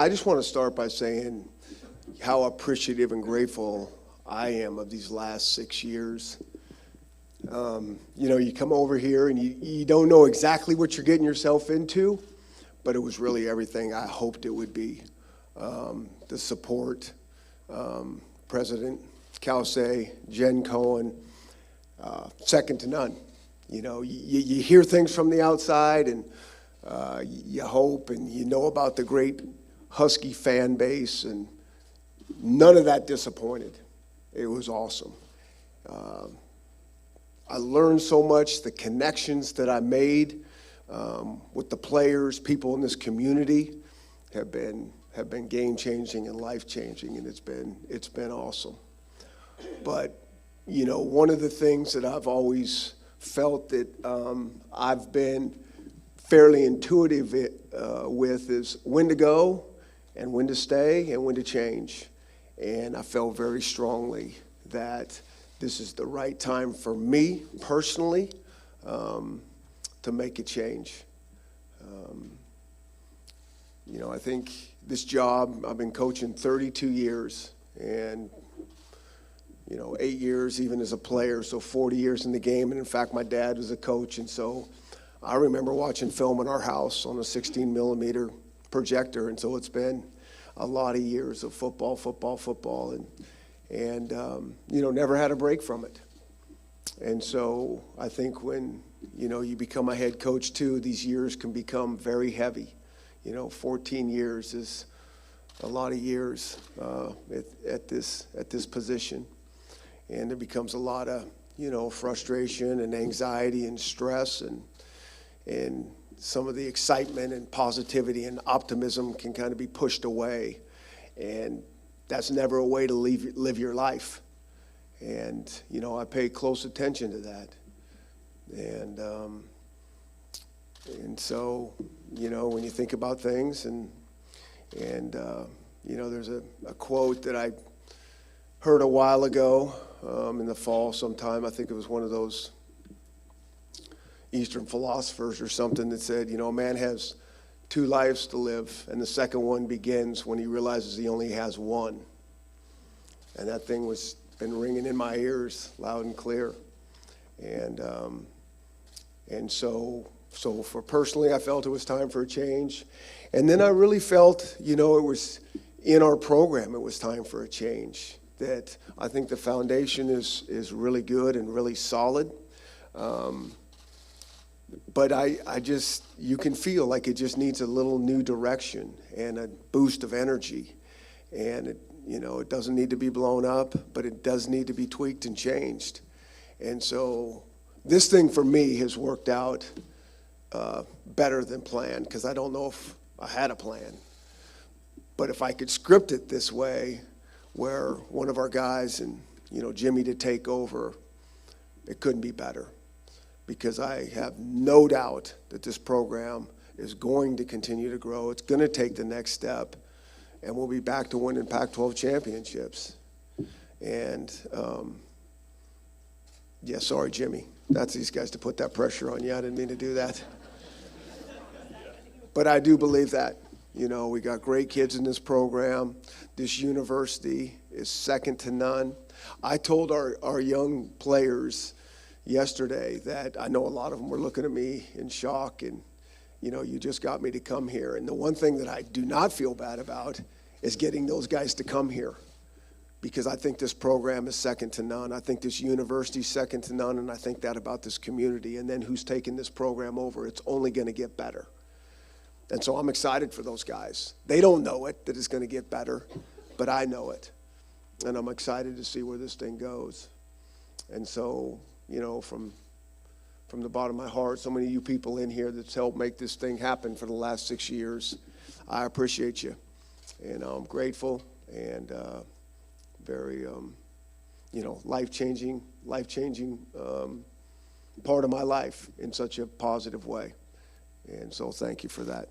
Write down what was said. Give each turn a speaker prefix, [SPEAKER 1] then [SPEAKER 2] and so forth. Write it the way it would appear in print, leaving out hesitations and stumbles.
[SPEAKER 1] I just want to start by saying how appreciative and grateful I am of these last 6 years. You come over here and you don't know exactly what you're getting yourself into, but it was really everything I hoped it would be. The support, President Kelsey, Jen Cohen, second to none. You hear things from the outside and you hope and you know about the great Husky fan base, and none of that disappointed. It was awesome. I learned so much. The connections that I made with the players, people in this community, have been game changing and life changing, and it's been awesome. But one of the things that I've always felt that I've been fairly intuitive with is when to go and when to stay and when to change. And I felt very strongly that this is the right time for me personally to make a change. I think this job, I've been coaching 32 years and 8 years even as a player, so 40 years in the game. And in fact, my dad was a coach, and so I remember watching film in our house on a 16 millimeter projector, and so it's been a lot of years of football, and never had a break from it. And so I think when, you become a head coach too, these years can become very heavy. 14 years is a lot of years at this position. And there becomes a lot of, frustration and anxiety and stress, and some of the excitement and positivity and optimism can kind of be pushed away. And that's never a way to live your life. And, I pay close attention to that. And so, when you think about things and there's a quote that I heard a while ago in the fall sometime. I think it was one of those Eastern philosophers or something that said, a man has 2 lives to live, and the second one begins when he realizes he only has one. And that thing was been ringing in my ears loud and clear. And so for personally, I felt it was time for a change. And then I really felt, it was in our program, it was time for a change. That I think the foundation is really good and really solid. But you can feel like it just needs a little new direction and a boost of energy. And it doesn't need to be blown up, but it does need to be tweaked and changed. And so this thing for me has worked out better than planned, because I don't know if I had a plan. But if I could script it this way, where one of our guys and, Jimmy to take over, it couldn't be better. Because I have no doubt that this program is going to continue to grow. It's going to take the next step, and we'll be back to winning Pac-12 championships. And, sorry, Jimmy. That's these guys to put that pressure on you. I didn't mean to do that. But I do believe that. We got great kids in this program. This university is second to none. I told our young players yesterday that I know a lot of them were looking at me in shock, and, you just got me to come here. And the one thing that I do not feel bad about is getting those guys to come here, because I think this program is second to none. I think this university is second to none, and I think that about this community. And then who's taking this program over, it's only going to get better. And so I'm excited for those guys. They don't know it, that it's going to get better, but I know it. And I'm excited to see where this thing goes. And so, from the bottom of my heart, so many of you people in here that's helped make this thing happen for the last 6 years, I appreciate you. And I'm grateful and very, life-changing part of my life in such a positive way. And so thank you for that.